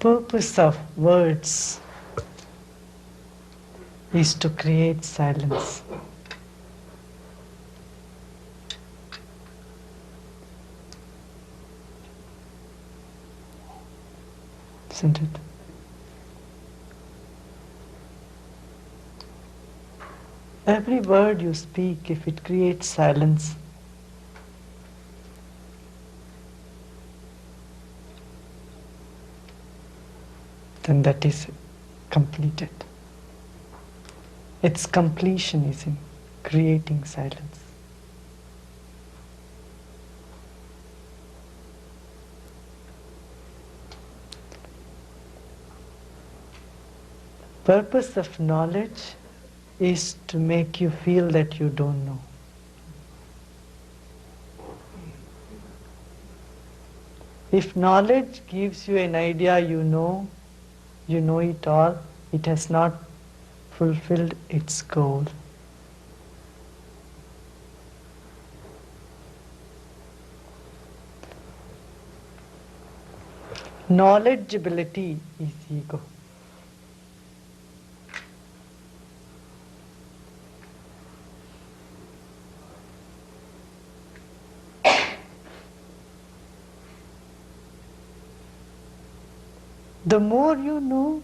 Purpose of words is to create silence. Isn't it? Every word you speak, if it creates silence, then that is completed. Its completion is in creating silence. Purpose of knowledge is to make you feel that you don't know. If knowledge gives you an idea you know it all, it has not fulfilled its goal. Knowledgeability is ego. The more you know,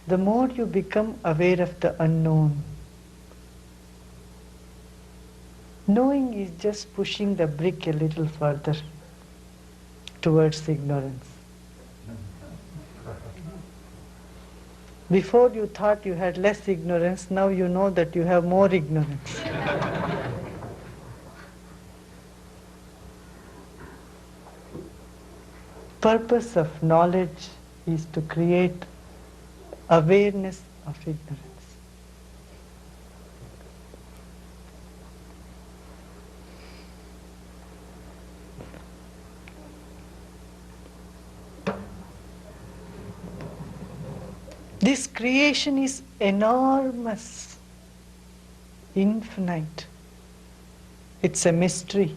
the more you become aware of the unknown. Knowing is just pushing the brick a little further towards ignorance. Before you thought you had less ignorance, now you know that you have more ignorance. Purpose of knowledge is to create awareness of ignorance. This creation is enormous, infinite. It's a mystery.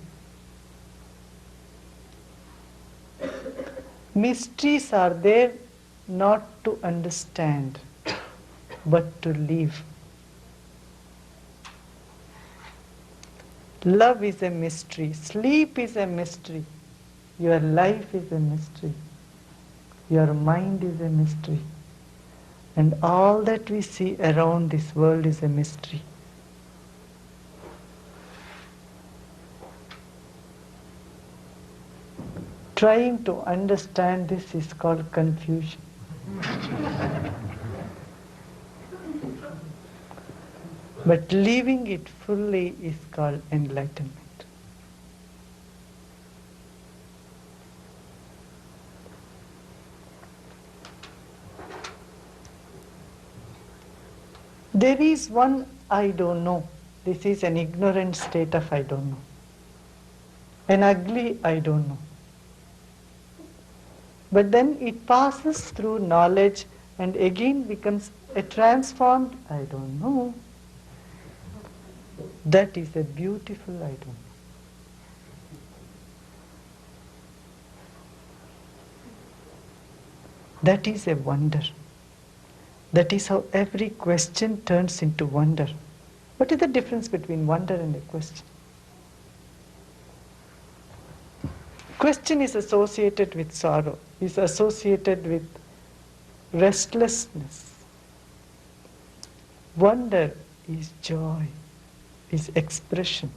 Mysteries are there not to understand, but to live. Love is a mystery. Sleep is a mystery. Your life is a mystery. Your mind is a mystery. And all that we see around this world is a mystery. Trying to understand this is called confusion. But living it fully is called enlightenment. There is one I don't know. This is an ignorant state of I don't know. An ugly I don't know. But then it passes through knowledge and again becomes a transformed I don't know. That is a beautiful I don't know. That is a wonder. That is how every question turns into wonder. What is the difference between wonder and a question? Question is associated with sorrow, is associated with restlessness. Wonder is joy, is expression.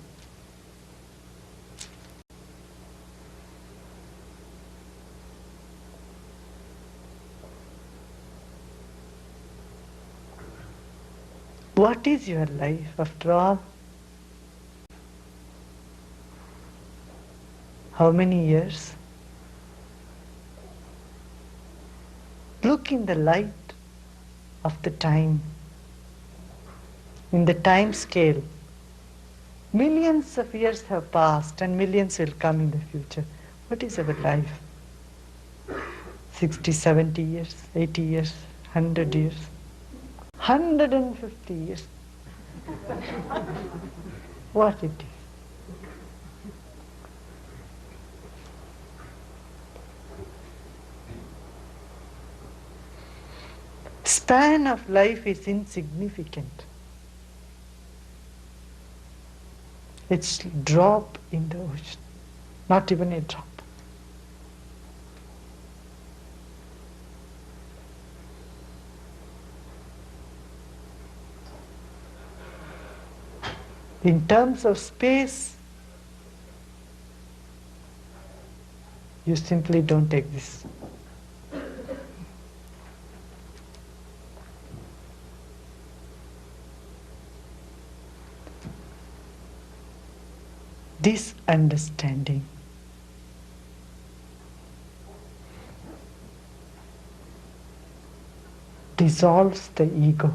What is your life after all? How many years? Look in the light of the time, in the time scale. Millions of years have passed and millions will come in the future. What is our life? 60, 70 years, 80 years, 100 years, 150 years. What it is? Span of life is insignificant. It's drop in the ocean, not even a drop. In terms of space, you simply don't exist. This understanding dissolves the ego.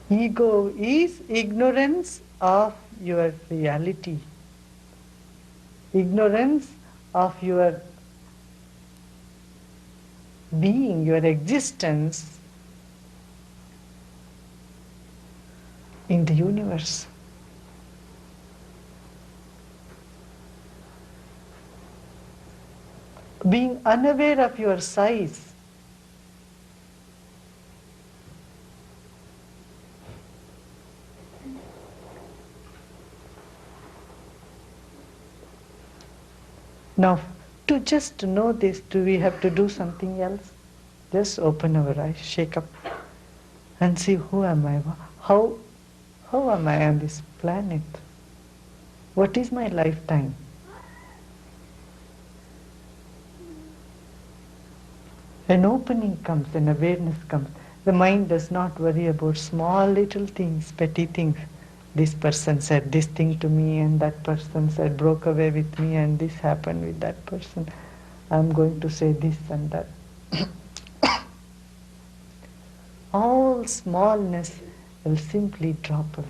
Ego is ignorance of your reality, ignorance of your being, your existence in the universe. Being unaware of your size. Now, to just know this, do we have to do something else? Just open our eyes, shake up, and see who am I? How am I on this planet? What is my lifetime? An opening comes, an awareness comes. The mind does not worry about small little things, petty things. This person said this thing to me and that person said broke away with me and this happened with that person. I'm going to say this and that. All smallness will simply drop away.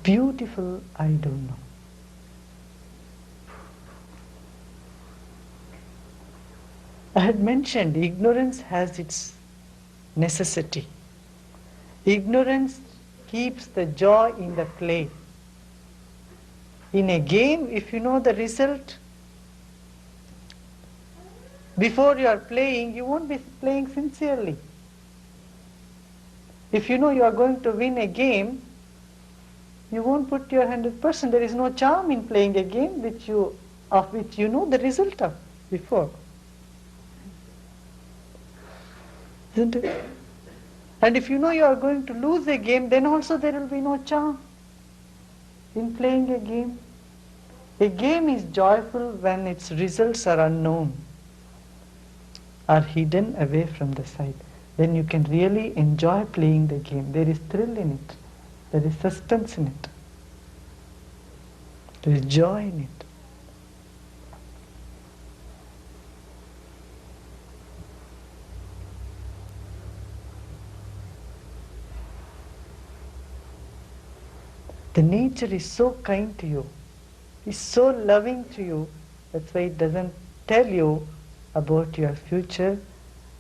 Beautiful, I don't know. I had mentioned ignorance has its necessity. Ignorance keeps the joy in the play. In a game, if you know the result, before you are playing, you won't be playing sincerely. If you know you are going to win a game, you won't put your 100%. There is no charm in playing a game of which you know the result of before. Isn't it? And if you know you are going to lose a game, then also there will be no charm in playing a game. A game is joyful when its results are unknown, are hidden away from the sight. Then you can really enjoy playing the game. There is thrill in it. There is suspense in it. There is joy in it. The nature is so kind to you, is so loving to you, that's why it doesn't tell you about your future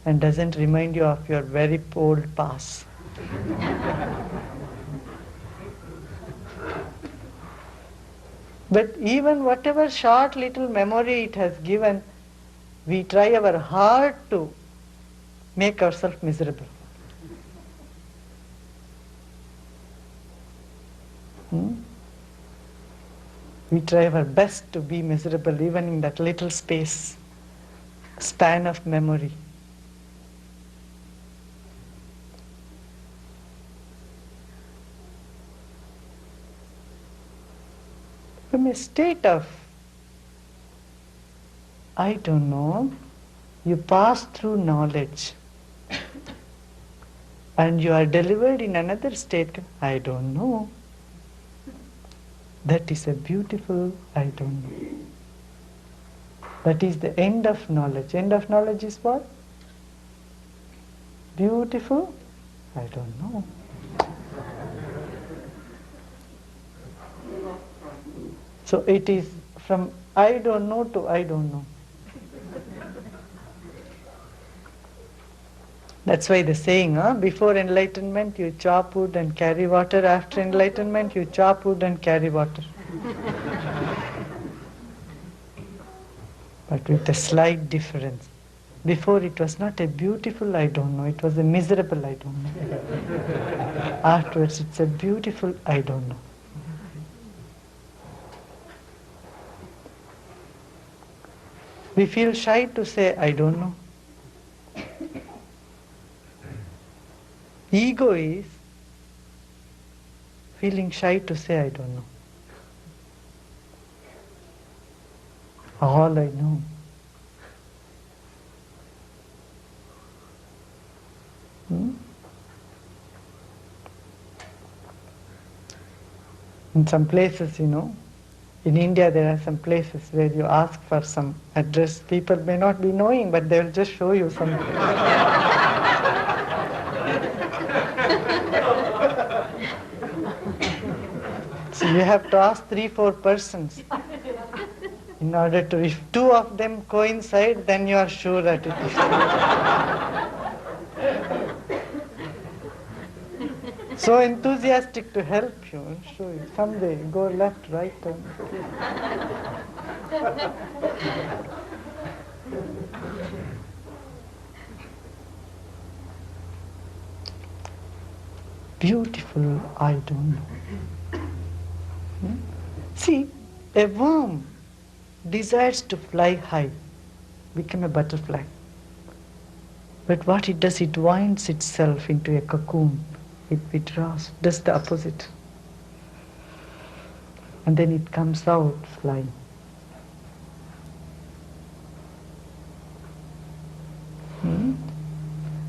and doesn't remind you of your very old past. But even whatever short little memory it has given, we try our hard to make ourselves miserable. We try our best to be miserable even in that little span of memory. From a state of, I don't know, You pass through knowledge and you are delivered in another state. I don't know. That is a beautiful I don't know. That is the end of knowledge. End of knowledge is what? Beautiful? I don't know. So it is from I don't know to I don't know. That's why the saying, before enlightenment you chop wood and carry water, after enlightenment you chop wood and carry water. But with a slight difference. Before it was not a beautiful I don't know, it was a miserable I don't know. Afterwards it's a beautiful I don't know. We feel shy to say I don't know. Ego is feeling shy to say I don't know. All I know. In some places, in India there are some places where you ask for some address. People may not be knowing, but they will just show you some. So you have to ask 3-4 persons. In order to, if 2 of them coincide, then you are sure that it is. So enthusiastic to help you, I'll show you. Someday, go left, right turn. Beautiful, I don't know. See, a worm desires to fly high, become a butterfly. But what it does, it winds itself into a cocoon. It withdraws, does the opposite. And then it comes out flying.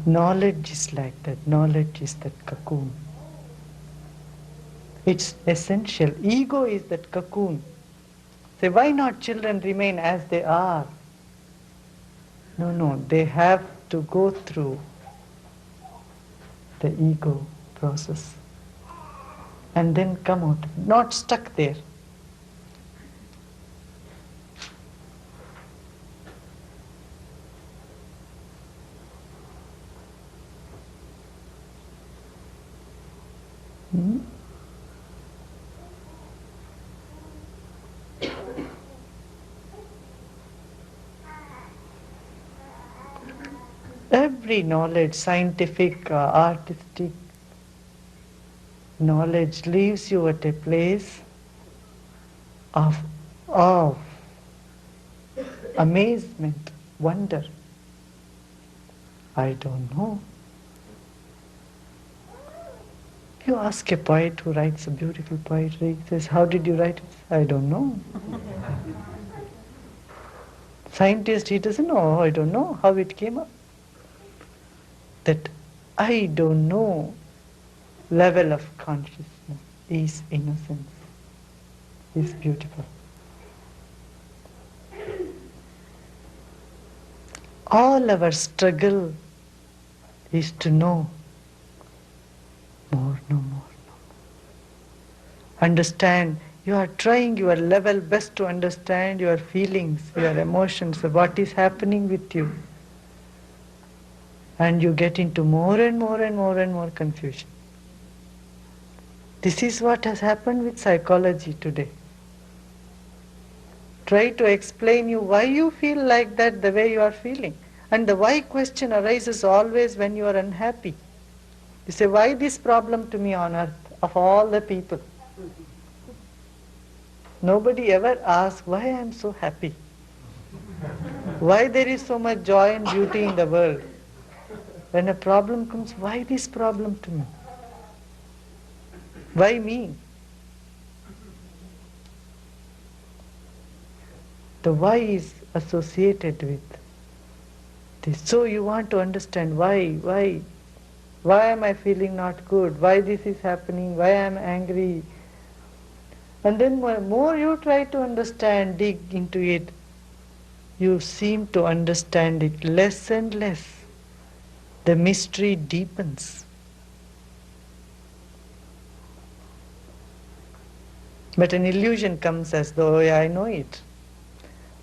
Knowledge is like that. Knowledge is that cocoon. It's essential. Ego is that cocoon. Say, why not children remain as they are? No, they have to go through the ego process and then come out, not stuck there. Every knowledge, scientific, artistic knowledge, leaves you at a place of awe, amazement, wonder. I don't know. You ask a poet who writes a beautiful poetry, he says, how did you write it? I don't know. Scientist, he doesn't know, I don't know how it came up. That I don't know level of consciousness is innocence, is beautiful. All our struggle is to know more, no more. Understand, you are trying your level best to understand your feelings, your emotions, what is happening with you. And you get into more and more confusion. This is what has happened with psychology today. Try to explain you why you feel like that, the way you are feeling. And the why question arises always when you are unhappy. You say, why this problem to me on earth, of all the people? Nobody ever asks why I am so happy. Why there is so much joy and beauty in the world. When a problem comes, why this problem to me? Why me? The why is associated with this. So you want to understand why am I feeling not good? Why this is happening? Why I am angry? And then more you try to understand, dig into it, you seem to understand it less and less. The mystery deepens. But an illusion comes as though, yeah, I know it.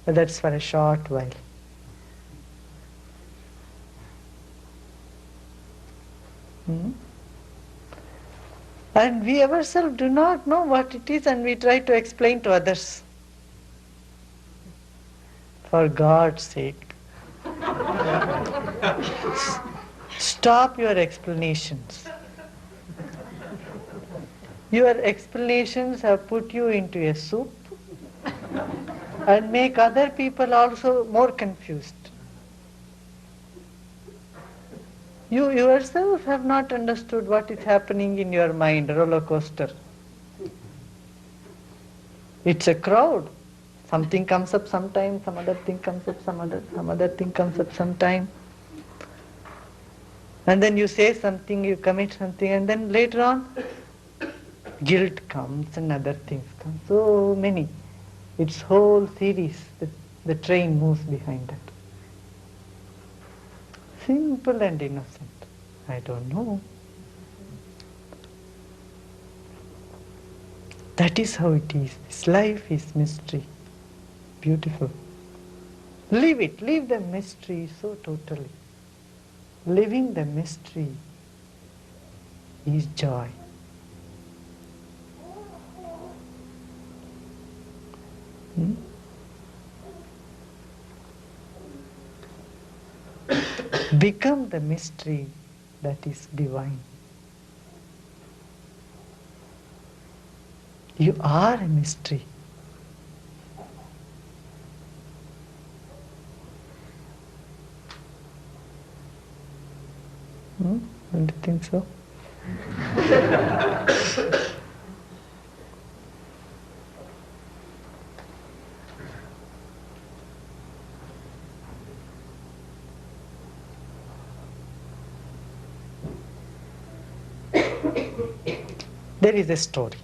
But that's for a short while. And we ourselves do not know what it is, and we try to explain to others. For God's sake, stop your explanations. Your explanations have put you into a soup and make other people also more confused. You yourself have not understood what is happening in your mind, roller coaster. It's a crowd. Something comes up sometime, some other thing comes up, some other thing comes up sometime. And then you say something, you commit something, and then later on, guilt comes and other things come. So many. It's whole series. The train moves behind that. Simple and innocent. I don't know. That is how it is. This life is mystery. Beautiful. Live it. Live the mystery so totally. Living the mystery is joy. Become the mystery that is divine. You are a mystery. Don't you think so? There is a story.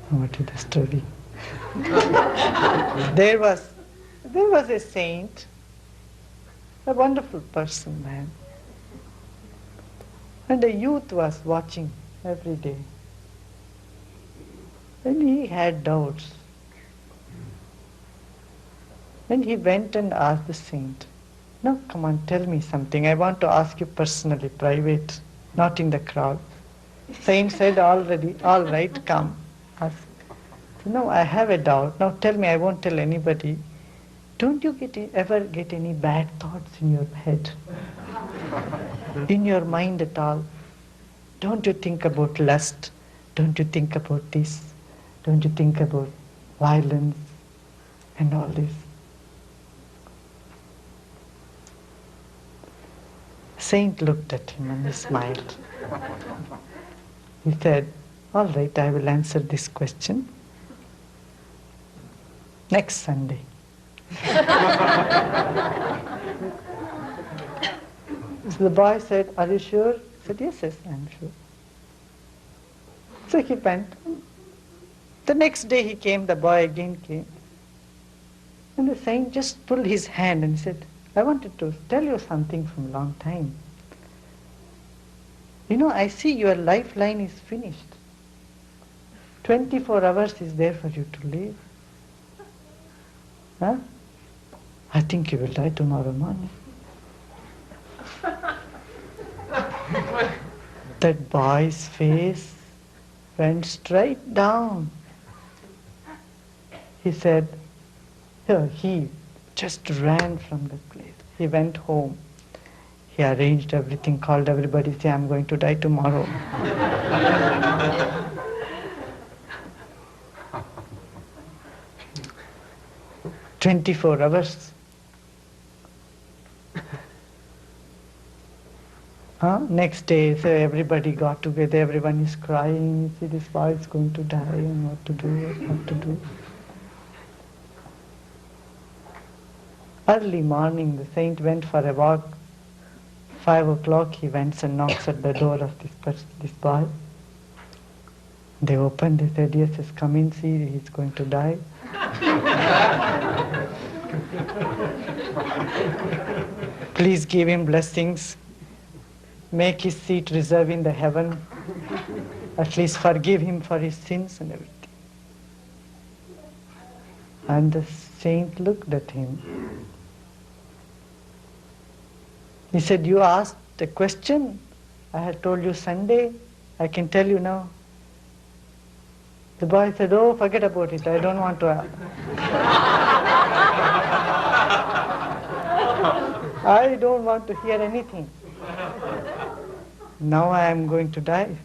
What is the story? There was a saint, a wonderful person, man. And a youth was watching every day. And he had doubts. And he went and asked the saint, "No, come on, tell me something. I want to ask you personally, private, not in the crowd." Saint said, "Already, all right, come, ask." "No, I have a doubt. Now tell me, I won't tell anybody. Don't you ever get any bad thoughts in your head? In your mind at all? Don't you think about lust? Don't you think about this? Don't you think about violence and all this?" Saint looked at him and he smiled. He said, "All right, I will answer this question next Sunday." So the boy said, "Are you sure?" He said, "Yes, yes, I am sure." So he went. The next day he came, the boy again came. And the saint just pulled his hand and said, "I wanted to tell you something from a long time. You know, I see your lifeline is finished. 24 hours is there for you to live. Huh? I think you will die tomorrow morning." That boy's face went straight down. He said, he just ran from the place. He went home. He arranged everything, called everybody, say, "I'm going to die tomorrow." 24 hours. Next day, so everybody got together, everyone is crying, you see this boy is going to die and what to do, what to do. Early morning, the saint went for a walk. 5 o'clock, he went and knocks at the door of this boy. They opened, they said, yes, yes, come in, see, he's going to die. Please give him blessings. Make his seat reserved in the heaven. At least forgive him for his sins and everything. And the saint looked at him. He said, you asked a question. I had told you Sunday. I can tell you now. The boy said, oh, forget about it. I don't want to. I don't want to hear anything. Now I am going to die.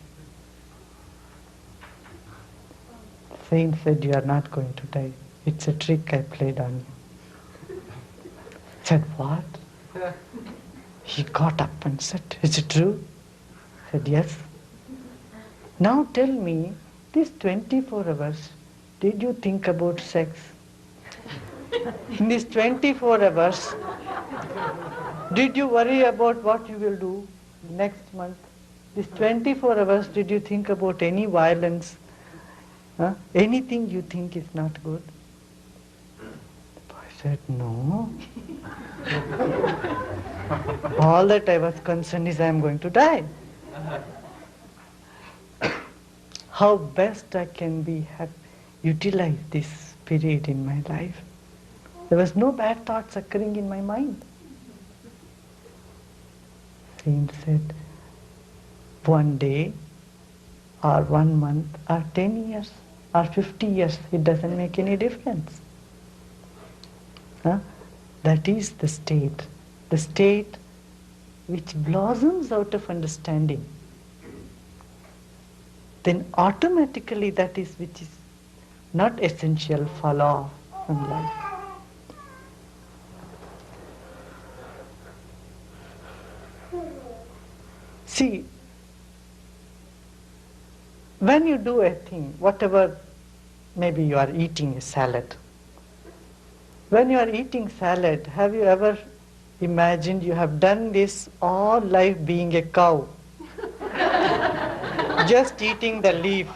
Saint said, you are not going to die. It's a trick I played on you. Said, what? He got up and said, is it true? Said, yes. Now tell me, these 24 hours, did you think about sex? In these 24 hours, did you worry about what you will do next month? These 24 hours, did you think about any violence? Anything you think is not good? The boy said, no. All that I was concerned is I am going to die. How best I can be happy, utilize this period in my life. There was no bad thoughts occurring in my mind. Saint said, one day, or 1 month, or 10 years, or 50 years, it doesn't make any difference. That is the state which blossoms out of understanding. Then automatically that is which is not essential fall off from life. See, when you do a thing, whatever, maybe you are eating a salad. When you are eating salad, have you ever imagined you have done this all life being a cow? Just eating the leaf.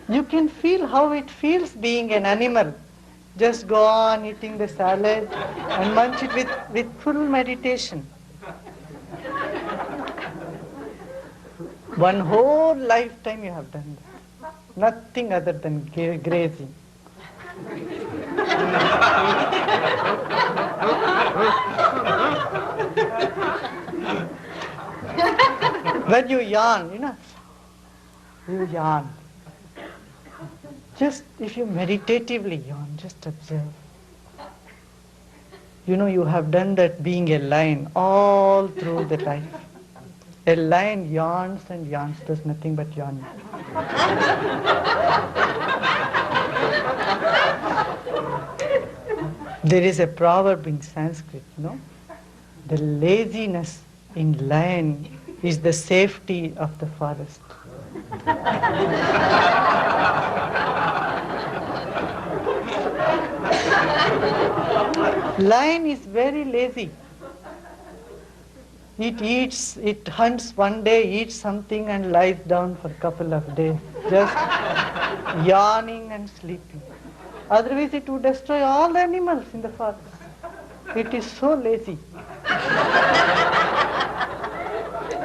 You can feel how it feels being an animal. Just go on eating the salad and munch it with full meditation. One whole lifetime you have done that. Nothing other than grazing. When you yawn, you yawn. Just if you meditatively yawn, just observe. You have done that being a lion all through the life. A lion yawns and yawns, does nothing but yawn. There is a proverb in Sanskrit, the laziness in lion is the safety of the forest. Lion is very lazy. It hunts one day, eats something and lies down for a couple of days, just yawning and sleeping. Otherwise it would destroy all the animals in the forest. It is so lazy.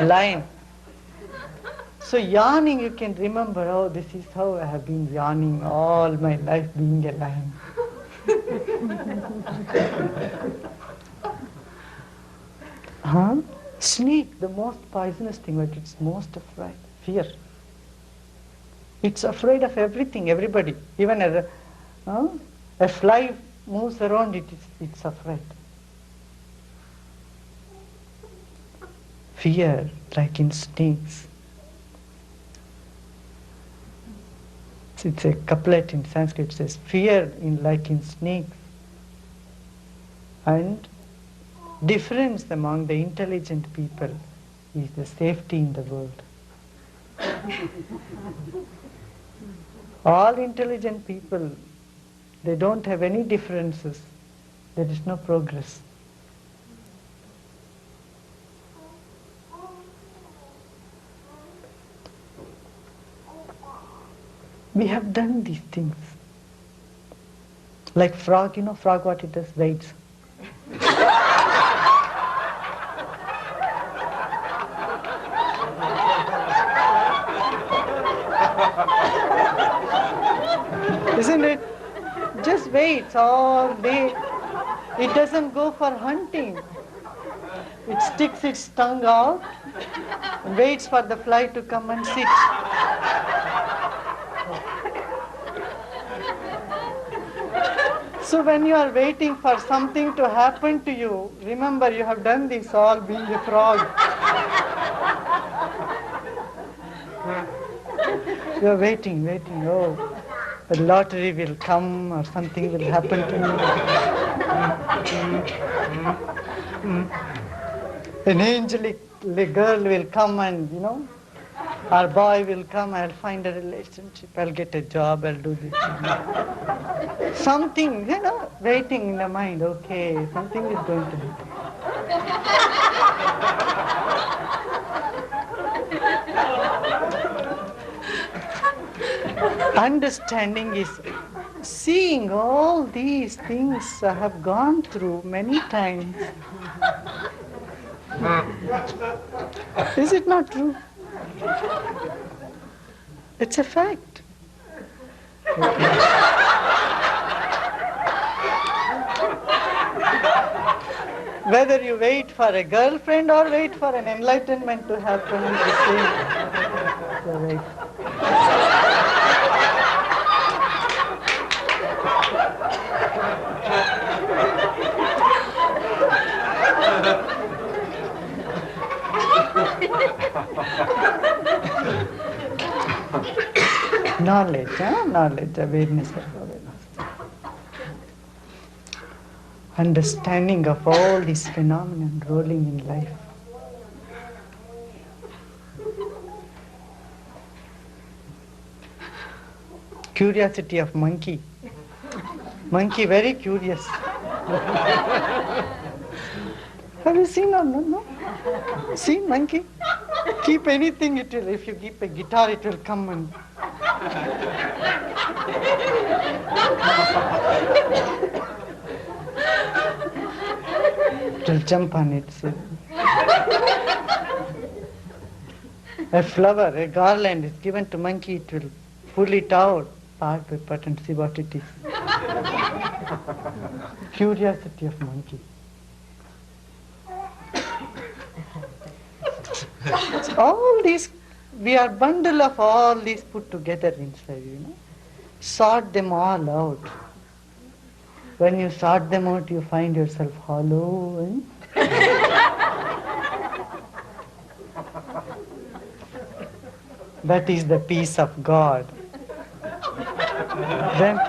Lion. So yawning, you can remember, oh, this is how I have been yawning all my life being a lion. Snake, the most poisonous thing, but it's most afraid. Fear. It's afraid of everything, everybody. Even a fly moves around, it's afraid. Fear, like in snakes. It's a couplet in Sanskrit, it says, fear like in snakes, and difference among the intelligent people is the safety in the world. All intelligent people, they don't have any differences. There is no progress. We have done these things. Like frog, you know frog what it does? Waits. Isn't it? Just waits all day. It doesn't go for hunting. It sticks its tongue out and waits for the fly to come and sit. So when you are waiting for something to happen to you, remember you have done this all being a frog. You are waiting, oh, the lottery will come or something will happen to me. An angelic girl will come and, or boy will come, I'll find a relationship, I'll get a job, I'll do this. Something, waiting in the mind, okay, something is going to happen. Understanding is seeing all these things I have gone through many times. Is it not true? It's a fact. Whether you wait for a girlfriend or wait for an enlightenment to happen, it's the same. So wait. Knowledge, awareness of awareness. Understanding of all these phenomena rolling in life. Curiosity of monkey. Monkey very curious. Have you seen or no? Seen monkey? Keep anything, it will. If you keep a guitar, it will come and. It will jump on it. A flower, a garland is given to monkey, it will pull it out part by part and see what it is. Curiosity of monkey. All these, we are bundle of all these put together inside, Sort them all out. When you sort them out, you find yourself hollow. That is the peace of God. Then